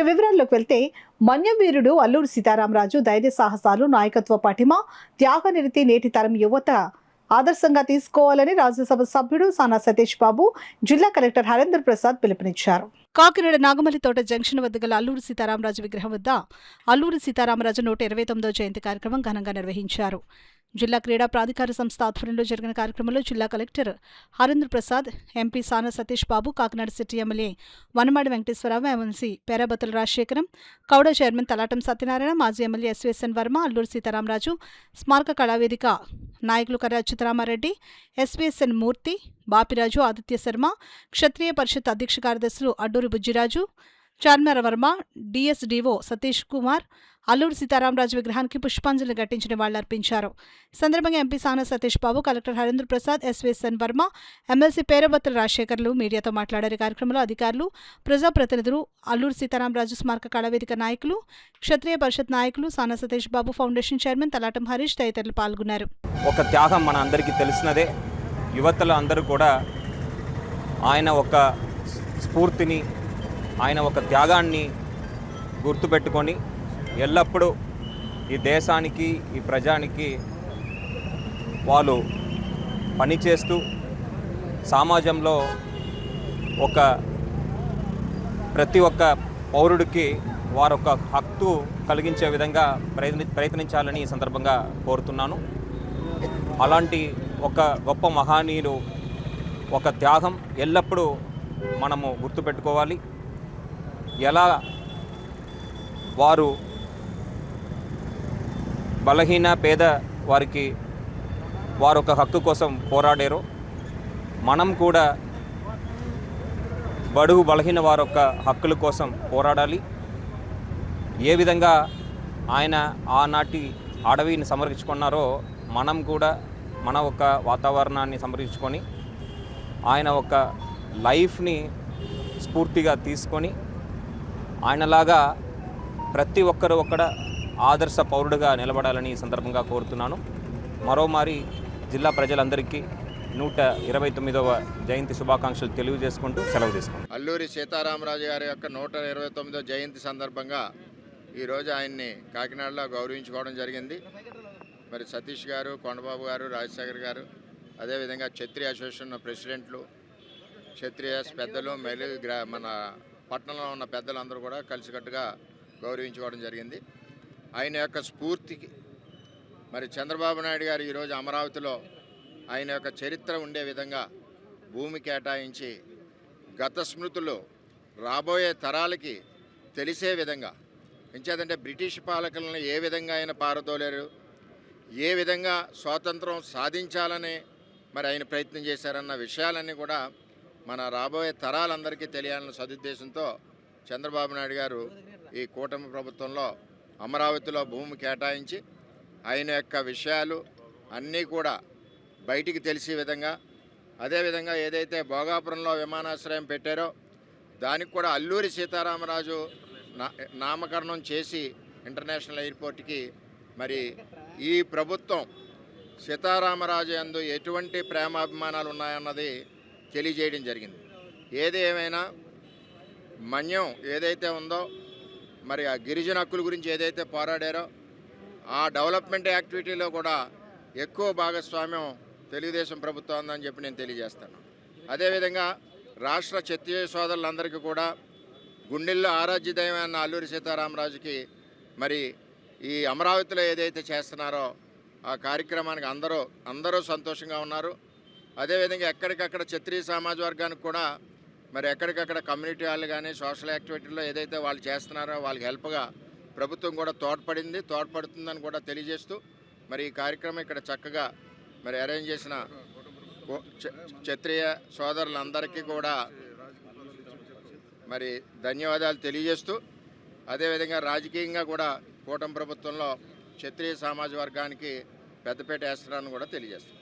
వివరాల్లోకి వెళ్తే మన్యవీరుడు అల్లూరి సీతారామరాజు ధైర్య సాహసాలు, నాయకత్వ పటిమ, త్యాగనిరతి నేటి తరం యువత ఆదర్శంగా తీసుకోవాలని రాజ్యసభ సభ్యుడు సానా సతీష్ బాబు, జిల్లా కలెక్టర్ హరేంద్ర ప్రసాద్ పిలుపునిచ్చారు. కాకినాడ నాగమల్లితోట జంక్షన్ వద్ద గల అల్లూరి సీతారామరాజు విగ్రహం వద్ద అల్లూరి సీతారామరాజు 129వ జయంతి కార్యక్రమం ఘనంగా నిర్వహించారు. జిల్లా క్రీడా ప్రాధికార సంస్థ ఆధ్వర్యంలో జరిగిన కార్యక్రమంలో జిల్లా collector Harendra Prasad, MP Sana Satish Babu, Kakinada city MLA Vanamadi Venkateswara Rao, MLC Perabathula Rajasekharam, కౌడ చైర్మన్ తలాటం సత్యనారాయణ, మాజీ ఎమ్మెల్యే ఎస్వీఎస్ఎన్ వర్మ, అల్లూరి సీతారామరాజు స్మారక కళావేదిక నాయకులు కర్ర అచ్యుతరామారెడ్డి, ఎస్వీఎస్ఎన్ మూర్తి, బాపిరాజు, ఆదిత్య శర్మ, క్షత్రియ పరిషత్ అధ్యక్ష కార్యదర్శులు అడ్డూరి బుజ్జిరాజు, చార్మర వర్మ, డిఎస్డిఓ సతీష్ కుమార్ అల్లూరి సీతారామరాజు విగ్రహానికి పుష్పాంజలి ఘటించి నివాళులర్పించారు. ఈ సందర్భంగా MP Sana Satish Babu, collector Harendra Prasad, SVSN Varma, MLC Perabathula రాజశేఖర్లు మీడియాతో మాట్లాడారు. కార్యక్రమంలో అధికారులు, ప్రజాప్రతినిధులు, అల్లూరి సీతారామరాజు స్మారక కళావేదిక నాయకులు, క్షత్రియ పరిషత్ నాయకులు, సానా సతీష్ బాబు ఫౌండేషన్ చైర్మన్ తలాటం హరీష్ తదితరులు పాల్గొన్నారు. ఒక త్యాగం మన అందరికీ తెలిసినదే. యువతలు అందరూ కూడా ఆయన ఒక స్ఫూర్తిని, ఆయన ఒక త్యాగాన్ని గుర్తుపెట్టుకొని ఎల్లప్పుడూ ఈ దేశానికి, ఈ ప్రజానికి వాళ్ళు పనిచేస్తూ సమాజంలో ప్రతి ఒక్క పౌరుడికి వారొక హక్కు కలిగించే విధంగా ప్రయత్నించాలని ఈ సందర్భంగా కోరుతున్నాను. అలాంటి ఒక గొప్ప మహనీయులు ఒక త్యాగం ఎల్లప్పుడూ మనము గుర్తుపెట్టుకోవాలి. ఎలా వారు బలహీన పేద వారికి వారొక హక్కు కోసం పోరాడారో మనం కూడా బడుగు బలహీన వారొక హక్కుల కోసం పోరాడాలి. ఏ విధంగా ఆయన ఆనాటి అడవిని సంరక్షించుకున్నారో మనం కూడా మన ఒక వాతావరణాన్ని సంరక్షించుకొని ఆయన ఒక లైఫ్ని స్ఫూర్తిగా తీసుకొని ఆయనలాగా ప్రతి ఒక్కరు ఆదర్శ పౌరుడుగా నిలబడాలని ఈ సందర్భంగా కోరుతున్నాను. మరోమారి జిల్లా ప్రజలందరికీ 129వ జయంతి శుభాకాంక్షలు తెలియజేసుకుంటూ సెలవు తీసుకుంటాం. అల్లూరి సీతారామరాజు గారి యొక్క 129వ జయంతి సందర్భంగా ఈరోజు ఆయన్ని కాకినాడలో గౌరవించుకోవడం జరిగింది. మరి సతీష్ గారు, కొండబాబు గారు, రాజశేఖర్ గారు, అదేవిధంగా క్షత్రియ అసోసియేషన్ ప్రెసిడెంట్లు, క్షత్రియ పెద్దలు, మన పట్టణంలో ఉన్న పెద్దలందరూ కూడా కలిసికట్టుగా గౌరవించుకోవడం జరిగింది. ఆయన యొక్క స్ఫూర్తికి మరి చంద్రబాబు నాయుడు గారు ఈరోజు అమరావతిలో ఆయన యొక్క చరిత్ర ఉండే విధంగా భూమి కేటాయించి గత స్మృతులు రాబోయే తరాలకి తెలిసే విధంగా, ఎంచేదంటే బ్రిటిష్ పాలకులను ఏ విధంగా ఆయన పారదోలేరు, ఏ విధంగా స్వాతంత్రం సాధించాలని మరి ఆయన ప్రయత్నం చేశారన్న విషయాలన్నీ కూడా మన రాబోయే తరాలందరికీ తెలియాలన్న సదుద్దేశంతో చంద్రబాబు నాయుడు గారు ఈ కూటమి ప్రభుత్వంలో అమరావతిలో భూమి కేటాయించి ఆయన యొక్క విషయాలు అన్నీ కూడా బయటికి తెలిసే విధంగా, అదేవిధంగా ఏదైతే భోగాపురంలో విమానాశ్రయం పెట్టారో దానికి కూడా అల్లూరి సీతారామరాజు నామకరణం చేసి ఇంటర్నేషనల్ ఎయిర్పోర్ట్కి మరి ఈ ప్రభుత్వం సీతారామరాజు యందు ఎటువంటి ప్రేమాభిమానాలు ఉన్నాయన్నది తెలియజేయడం జరిగింది. ఏది ఏమైనా మన్యం ఏదైతే ఉందో మరి ఆ గిరిజన హక్కుల గురించి ఏదైతే పోరాడారో ఆ డెవలప్మెంట్ యాక్టివిటీలో కూడా ఎక్కువ భాగస్వామ్యం తెలుగుదేశం ప్రభుత్వం ఉందని చెప్పి నేను తెలియజేస్తాను. అదేవిధంగా రాష్ట్ర క్షత్రియ సోదరులందరికీ కూడా గుండెల్లో ఆరాధ్య దైవమైన అల్లూరి సీతారామరాజుకి మరి ఈ అమరావతిలో ఏదైతే చేస్తున్నారో ఆ కార్యక్రమానికి అందరూ సంతోషంగా ఉన్నారు. అదేవిధంగా ఎక్కడికక్కడ క్షత్రియ సమాజ వర్గానికి కూడా మరి ఎక్కడికక్కడ కమ్యూనిటీ హాల్ కానీ సోషల్ యాక్టివిటీల్లో ఏదైతే వాళ్ళు చేస్తున్నారో వాళ్ళకి హెల్ప్గా ప్రభుత్వం కూడా తోడ్పడుతుందని కూడా తెలియజేస్తూ మరి ఈ కార్యక్రమం ఇక్కడ చక్కగా మరి అరేంజ్ చేసిన క్షత్రియ సోదరులందరికీ కూడా మరి ధన్యవాదాలు తెలియజేస్తూ, అదేవిధంగా రాజకీయంగా కూడా కూటమి ప్రభుత్వంలో క్షత్రియ సమాజ వర్గానికి పెద్దపీట వేస్తున్నారని కూడా తెలియజేస్తాను.